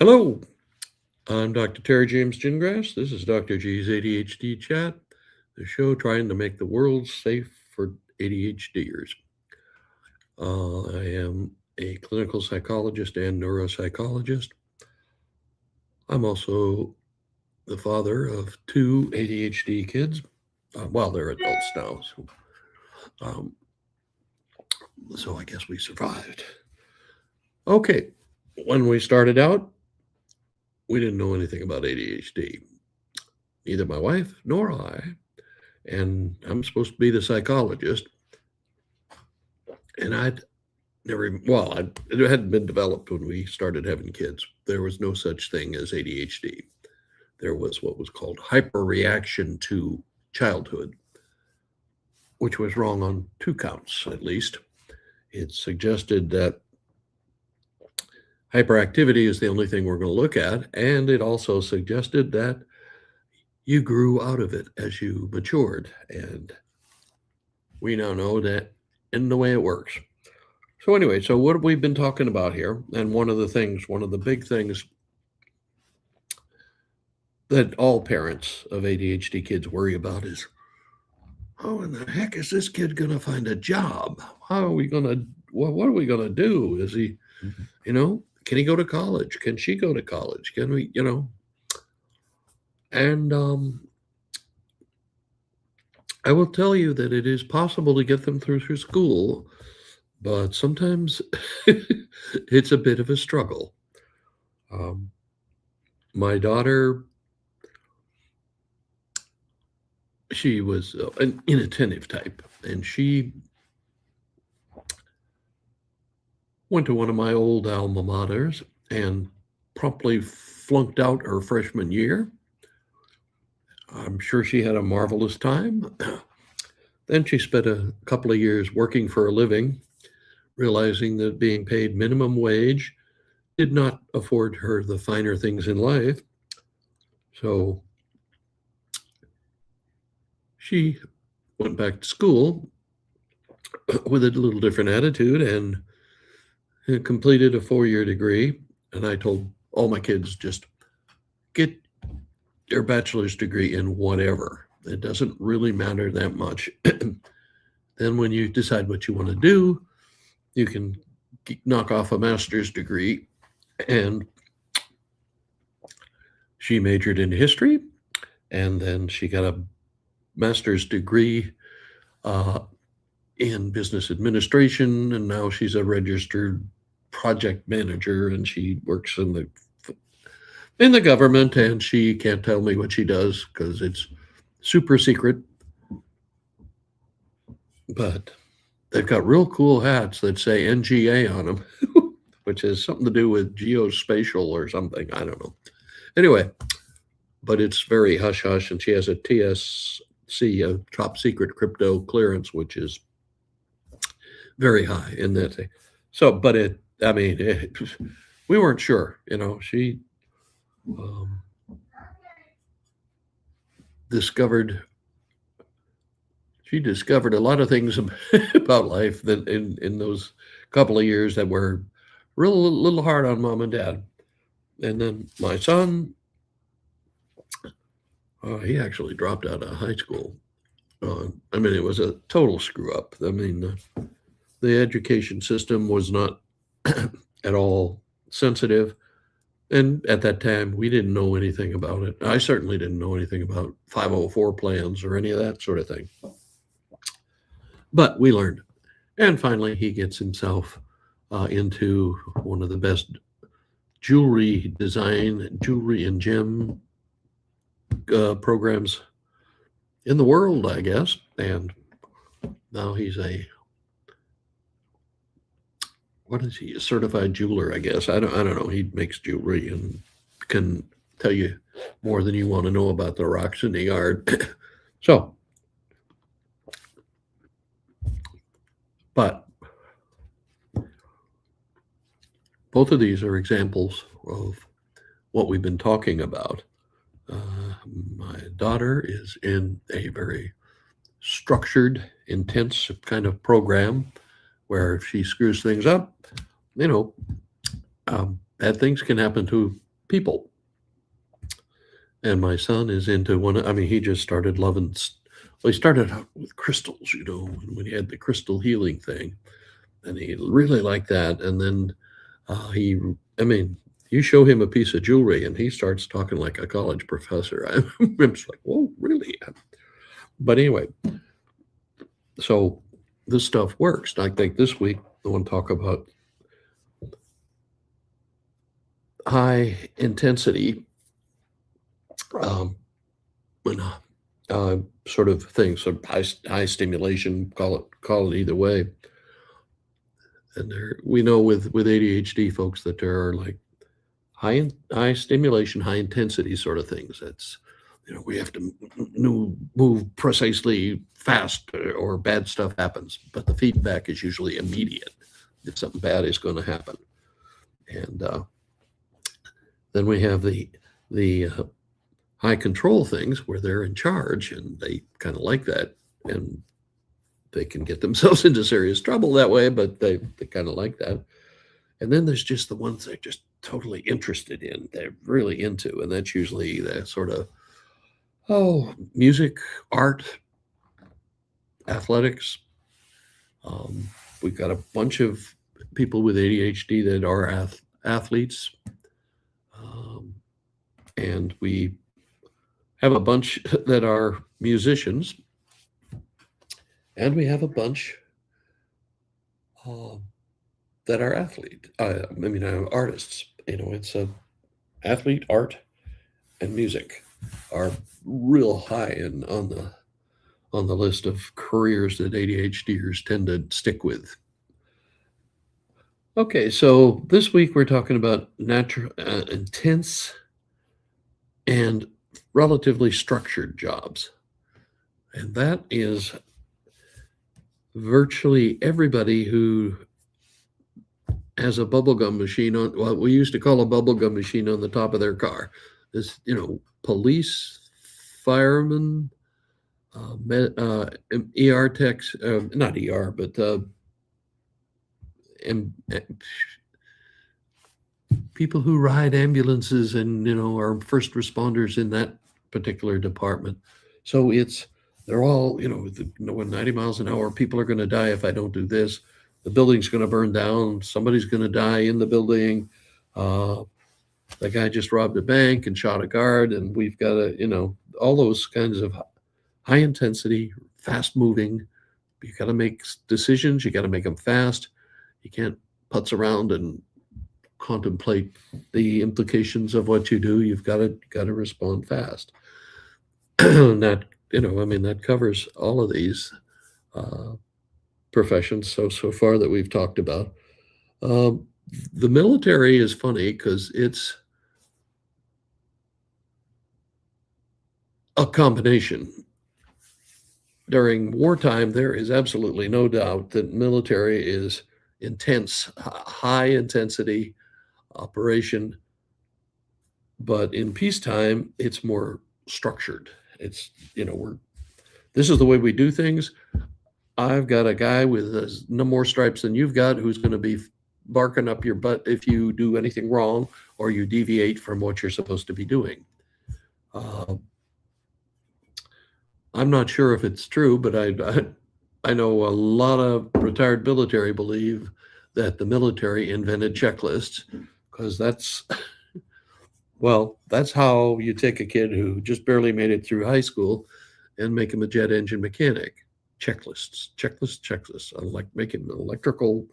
Hello, I'm Dr. Terry James Gingrass. This is Dr. G's ADHD Chat, the show trying to make the world safe for ADHDers. I am a clinical psychologist and neuropsychologist. I'm also the father of two ADHD kids. They're adults now, so I guess we survived. Okay, when we started out, we didn't know anything about ADHD. Neither my wife nor I, and I'm supposed to be the psychologist. And it hadn't been developed when we started having kids. There was no such thing as ADHD. There was what was called hyperreaction to childhood, which was wrong on two counts, at least. It suggested that hyperactivity is the only thing we're going to look at, and it also suggested that you grew out of it as you matured, and we now know that isn't the way it works. So anyway, so what have we been talking about here? And one of the big things that all parents of ADHD kids worry about is, how in the heck is this kid going to find a job? How are we going to, what are we going to do? Is he, can he go to college? Can she go to college? Can we, And I will tell you that it is possible to get them through school, but sometimes it's a bit of a struggle. My daughter, she was an inattentive type, and she went to one of my old alma maters and promptly flunked out her freshman year. I'm sure she had a marvelous time. Then she spent a couple of years working for a living, realizing that being paid minimum wage did not afford her the finer things in life. So she went back to school with a little different attitude and completed a 4-year degree. And I told all my kids, just get your bachelor's degree in whatever. It doesn't really matter that much. Then when you decide what you want to do, you can knock off a master's degree. And she majored in history, and then she got a master's degree in business administration, and now she's a registered project manager, and she works in the government, and she can't tell me what she does because it's super secret. But they've got real cool hats that say NGA on them, which has something to do with geospatial or something. I don't know. Anyway, but it's very hush-hush, and she has a TSC, a top secret crypto clearance, which is very high in that thing. So, but we weren't sure, she discovered a lot of things about life that in those couple of years that were little hard on mom and dad. And then my son, he actually dropped out of high school. It was a total screw up. The education system was not at all sensitive. And at that time, we didn't know anything about it. I certainly didn't know anything about 504 plans or any of that sort of thing. But we learned. And finally, he gets himself into one of the best jewelry and gem programs in the world, I guess. And now he's a certified jeweler, I guess. I don't know. He makes jewelry and can tell you more than you want to know about the rocks in the yard. So, but both of these are examples of what we've been talking about. My daughter is in a very structured, intense kind of program where if she screws things up, bad things can happen to people. And my son is into he just started loving, well, he started out with crystals, when he had the crystal healing thing, and he really liked that. And then you show him a piece of jewelry and he starts talking like a college professor. I'm just like, whoa, really? But anyway, so this stuff works. I think this week I want to talk about high intensity um, sort of things, so high stimulation, call it either way. And we know with ADHD folks that there are like high stimulation, high intensity sort of things. That's we have to move precisely fast, or bad stuff happens, but the feedback is usually immediate if something bad is going to happen. And then we have the high control things where they're in charge and they kind of like that, and they can get themselves into serious trouble that way, but they kind of like that. And then there's just the ones they're just totally interested in, they're really into, and that's usually the sort of, music, art, athletics. We've got a bunch of people with ADHD that are athletes, and we have a bunch that are musicians, and we have a bunch that are artists. It's a athlete, art, and music are real high on the list of careers that ADHDers tend to stick with. Okay, so this week we're talking about intense and relatively structured jobs. And that is virtually everybody who has a bubblegum machine on, what we used to call a bubblegum machine, on the top of their car. This, police, firemen, ER techs, not ER, but people who ride ambulances and, are first responders in that particular department. So they're all, when 90 miles an hour, people are going to die if I don't do this. The building's going to burn down. Somebody's going to die in the building. The guy just robbed a bank and shot a guard, and we've got to, all those kinds of high intensity, fast moving. You got to make decisions. You got to make them fast. You can't putz around and contemplate the implications of what you do. You've got to respond fast. That that covers all of these professions so far that we've talked about. The military is funny because it's a combination. During wartime, there is absolutely no doubt that military is intense, high intensity operation. But in peacetime, it's more structured. It's, this is the way we do things. I've got a guy with no more stripes than you've got who's going to be barking up your butt if you do anything wrong or you deviate from what you're supposed to be doing. I'm not sure if it's true, but I know a lot of retired military believe that the military invented checklists, because that's how you take a kid who just barely made it through high school and make him a jet engine mechanic. Checklists. I like making an electrical,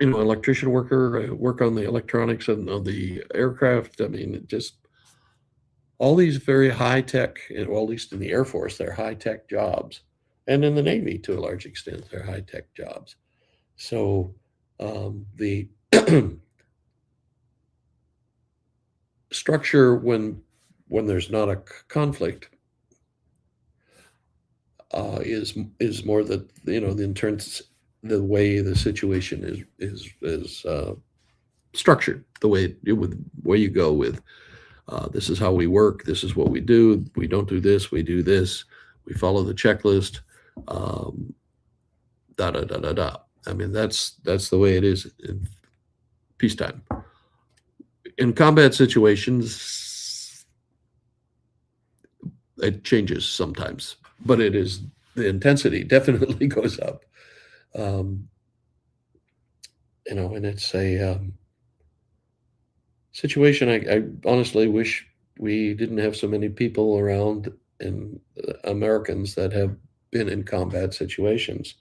electrician worker, work on the electronics of the aircraft. All these very high tech, at least in the Air Force, they're high tech jobs. And in the Navy, to a large extent, they're high tech jobs. So the structure, when there's not a conflict, is more that, in terms the way the situation is structured, the way you go with. This is how we work. This is what we do. We don't do this. We do this. We follow the checklist. Da da da da da. That's the way it is in peacetime. in combat situations, it changes sometimes, but the intensity definitely goes up. Um, and it's a situation I honestly wish we didn't have so many people around in Americans that have been in combat situations.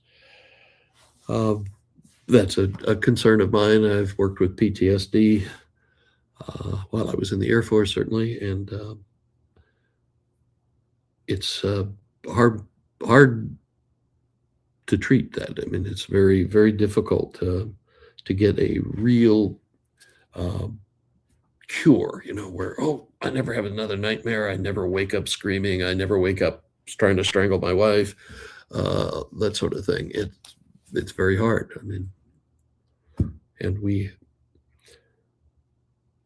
Uh, that's a concern of mine. I've worked with PTSD while I was in the Air Force, certainly, and it's hard to treat that. I mean, it's very, very difficult to get a real cure, where, oh, I never have another nightmare. I never wake up screaming. I never wake up trying to strangle my wife, that sort of thing. It's very hard. I mean, and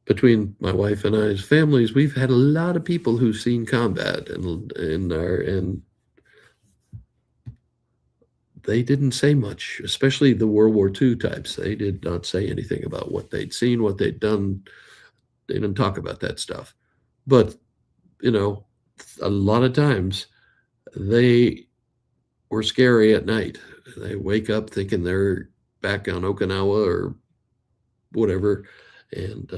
between my wife and I's families, we've had a lot of people who've seen combat and they didn't say much, especially the World War II types. They did not say anything about what they'd seen, what they'd done. They didn't talk about that stuff. But, a lot of times they were scary at night. They wake up thinking they're back on Okinawa or whatever, and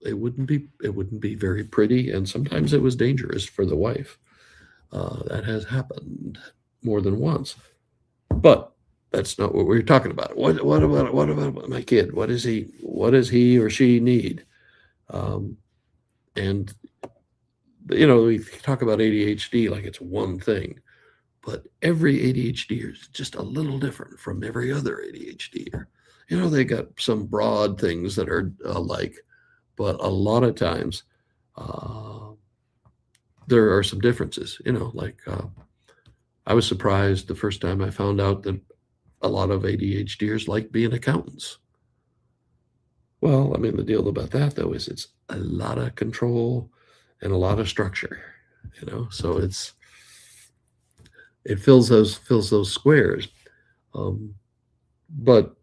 it wouldn't be very pretty, and sometimes it was dangerous for the wife. That has happened more than once. But that's not what we're talking about. What about my kid? What does he or she need? And we talk about ADHD like it's one thing, but every ADHD is just a little different from every other ADHD. They got some broad things that are alike, but a lot of times there are some differences. I was surprised the first time I found out that a lot of ADHDers like being accountants. Well, I mean, the deal about that, though, is it's a lot of control and a lot of structure, so it fills those squares. But,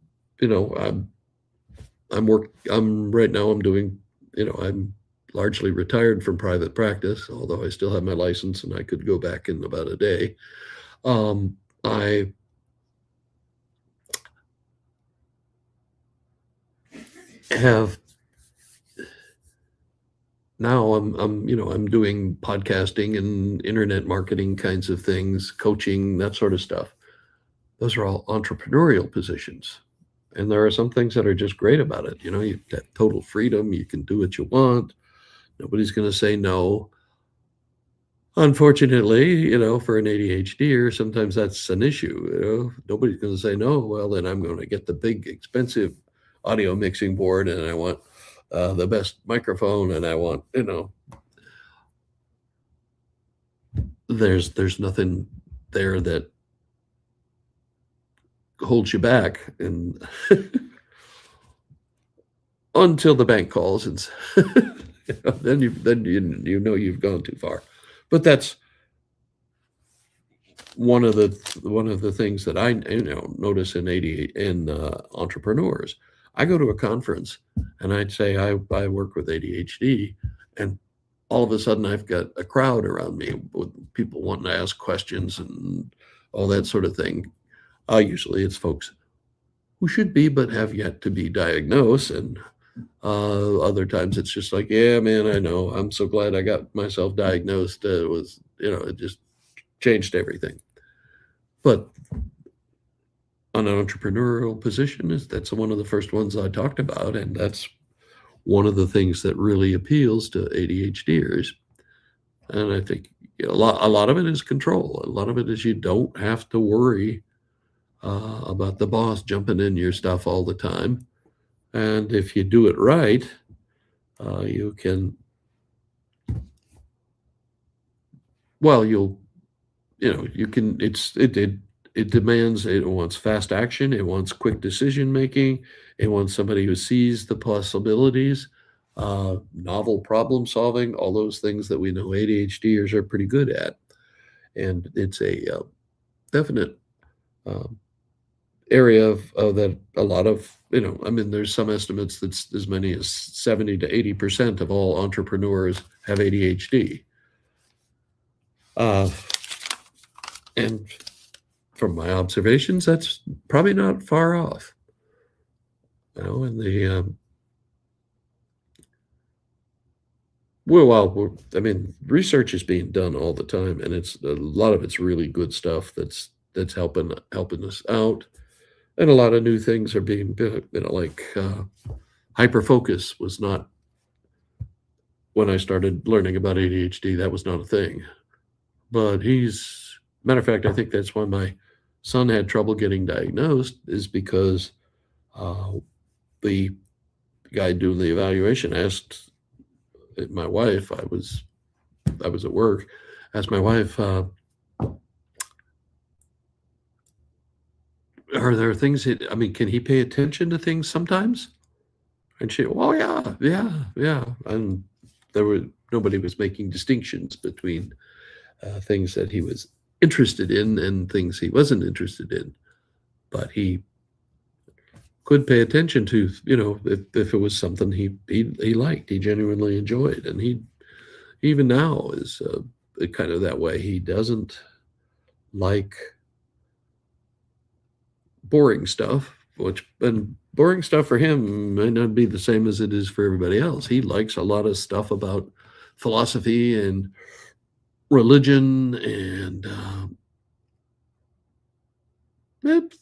I'm right now, I'm largely retired from private practice, although I still have my license and I could go back in about a day. I have now I'm doing podcasting and internet marketing kinds of things, coaching, that sort of stuff. Those are all entrepreneurial positions. And there are some things that are just great about it. You've got total freedom. You can do what you want. Nobody's going to say no. Unfortunately, for an ADHDer, sometimes that's an issue. Nobody's going to say no. Well, then I'm going to get the big, expensive audio mixing board, and I want the best microphone, and I want, there's nothing there that holds you back, and until the bank calls, and then you've gone too far. But that's one of the things that I notice in entrepreneurs. I go to a conference and I'd say I work with ADHD, and all of a sudden I've got a crowd around me with people wanting to ask questions and all that sort of thing. Usually it's folks who should be but have yet to be diagnosed, and other times it's just like, yeah, man, I know. I'm so glad I got myself diagnosed. It just changed everything. But on an entrepreneurial position, that's one of the first ones I talked about, and that's one of the things that really appeals to ADHDers. And I think a lot of it is control. A lot of it is you don't have to worry about the boss jumping in your stuff all the time. And if you do it right, you can, well, it wants fast action. It wants quick decision making. It wants somebody who sees the possibilities, novel problem solving, all those things that we know ADHDers are pretty good at. And it's a definite area of that a lot of, I mean, there's some estimates that's as many as 70 to 80% of all entrepreneurs have ADHD. And from my observations, that's probably not far off. And I mean, research is being done all the time, and it's a lot of it's really good stuff that's helping us out, and a lot of new things are being built. Like hyperfocus was not when I started learning about ADHD. That was not a thing, but matter of fact, I think that's why my son had trouble getting diagnosed, is because the guy doing the evaluation asked my wife, I was at work, asked my wife, are there things I mean, can he pay attention to things sometimes? And she, oh yeah. And nobody was making distinctions between things that he was interested in and things he wasn't interested in. But he could pay attention to, if it was something he liked, he genuinely enjoyed. And he even now is kind of that way. He doesn't like boring stuff, and boring stuff for him may not be the same as it is for everybody else. He likes a lot of stuff about philosophy and religion and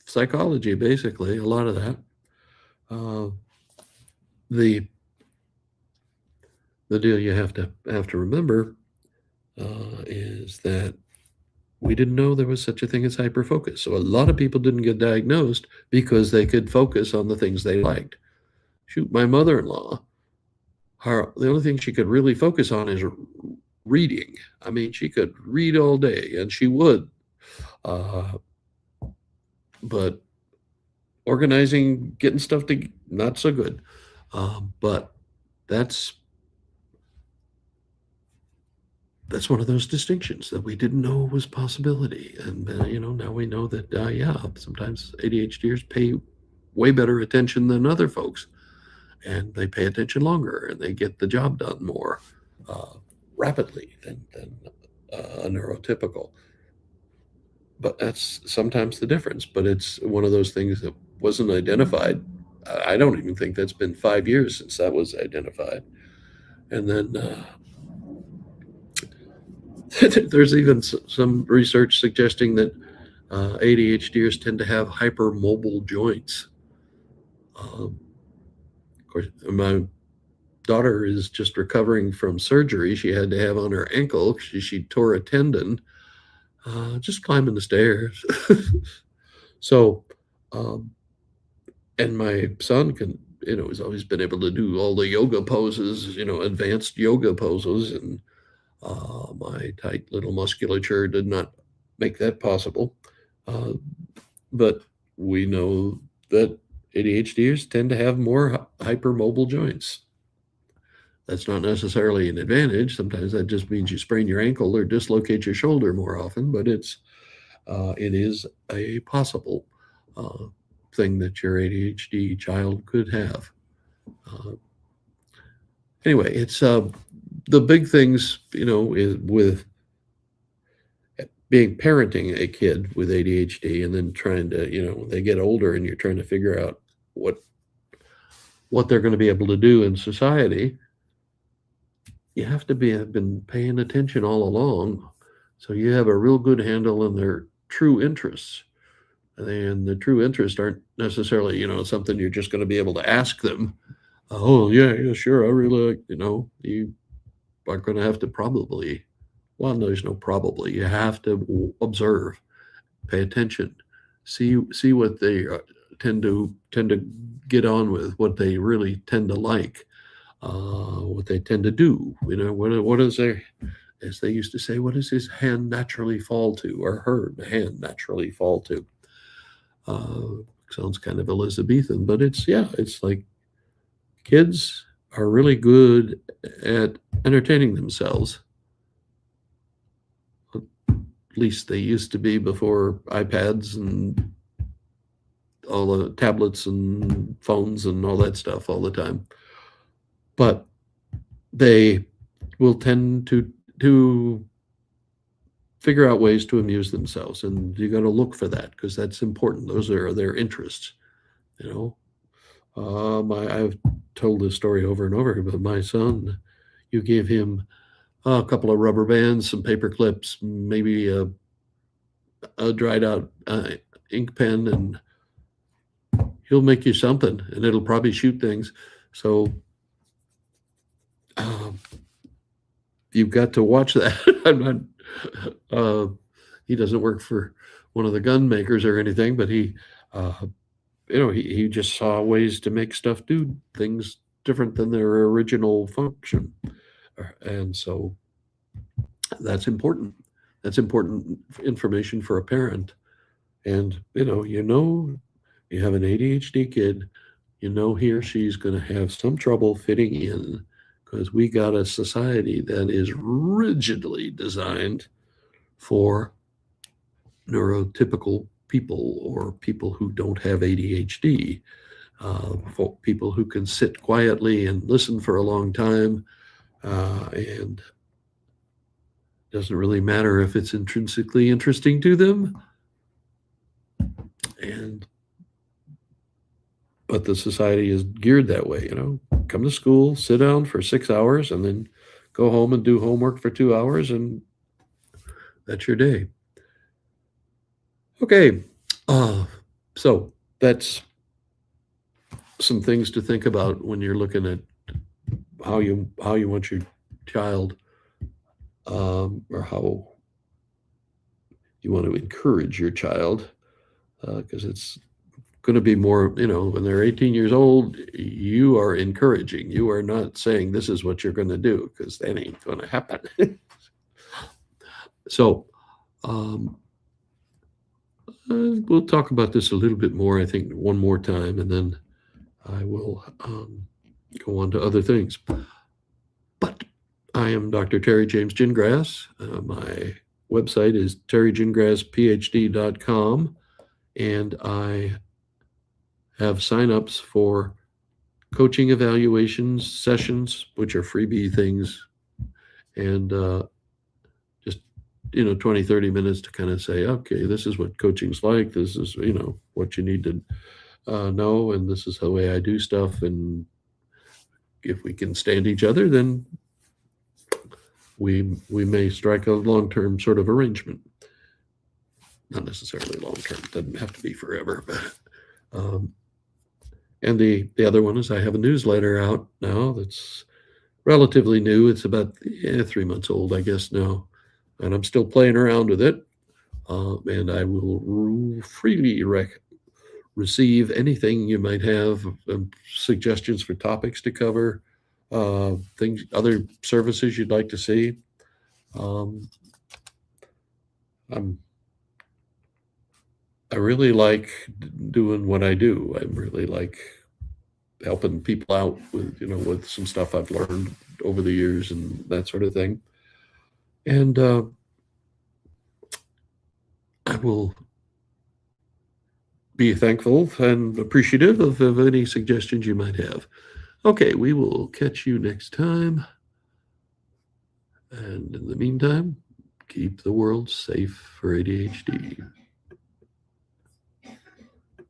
psychology, basically, a lot of that. The deal you have to remember is that we didn't know there was such a thing as hyperfocus. So a lot of people didn't get diagnosed because they could focus on the things they liked. Shoot, my mother-in-law, the only thing she could really focus on is reading. I mean, she could read all day, and she would. But organizing, getting stuff to, not so good. But that's one of those distinctions that we didn't know was a possibility. And, now we know that, sometimes ADHDers pay way better attention than other folks. And they pay attention longer, and they get the job done more rapidly than a neurotypical. But that's sometimes the difference. But it's one of those things that wasn't identified. I don't even think that's been 5 years since that was identified. And then there's even some research suggesting that ADHDers tend to have hypermobile joints. Of course, my daughter is just recovering from surgery she had to have on her ankle. She tore a tendon just climbing the stairs. So, and my son can, has always been able to do all the yoga poses, advanced yoga poses, and my tight little musculature did not make that possible. But we know that ADHDers tend to have more hypermobile joints. That's not necessarily an advantage. Sometimes that just means you sprain your ankle or dislocate your shoulder more often, but it is a possible thing that your ADHD child could have. Anyway, it's the big things, is with parenting a kid with ADHD, and then trying to, they get older and you're trying to figure out what they're going to be able to do in society. You have to have been paying attention all along, so you have a real good handle on their true interests. And the true interests aren't necessarily, something you're just going to be able to ask them. Oh, yeah, sure, I really like, you are going to have to probably, well, there's no probably. You have to observe, pay attention, see what they tend to get on with, what they really tend to like, what they tend to do. What is their, as they used to say, what does his hand naturally fall to, or her hand naturally fall to? Sounds kind of Elizabethan, but it's like kids are really good at entertaining themselves. At least they used to be before iPads and all the tablets and phones and all that stuff all the time. But they will tend to figure out ways to amuse themselves, and you got to look for that because that's important. Those are their interests, you know. I've told this story over and over, but my son, you give him a couple of rubber bands, some paper clips, maybe a dried out ink pen, and he'll make you something, and it'll probably shoot things. So you've got to watch that. I'm not. He doesn't work for one of the gun makers or anything, but he just saw ways to make stuff do things different than their original function, and so that's important. That's important information for a parent. And you have an ADHD kid, he or she's going to have some trouble fitting in because we got a society that is rigidly designed for neurotypical people or people who don't have ADHD, for people who can sit quietly and listen for a long time, and doesn't really matter if it's intrinsically interesting to them. But the society is geared that way, come to school, sit down for 6 hours, and then go home and do homework for 2 hours, and that's your day. Okay, so that's some things to think about when you're looking at how you want your child, or how you want to encourage your child, because it's going to be more, when they're 18 years old, you are encouraging. You are not saying this is what you're going to do, because that ain't going to happen. So we'll talk about this a little bit more, I think, one more time, and then I will go on to other things. But I am Dr. Terry James Gingras. My website is terrygingrasphd.com, and I have signups for coaching evaluations sessions, which are freebie things, and just 20, 30 minutes to kind of say, okay, this is what coaching's like. This is what you need to know, and this is the way I do stuff. And if we can stand each other, then we may strike a long-term sort of arrangement. Not necessarily long-term; it doesn't have to be forever, but. And the other one is I have a newsletter out now that's relatively new. It's about 3 months old, I guess, now. And I'm still playing around with it. And I will freely receive anything you might have, suggestions for topics to cover, things, other services you'd like to see. I really like doing what I do. I really like helping people out with, with some stuff I've learned over the years and that sort of thing. And I will be thankful and appreciative of any suggestions you might have. Okay, we will catch you next time. And in the meantime, keep the world safe for ADHD.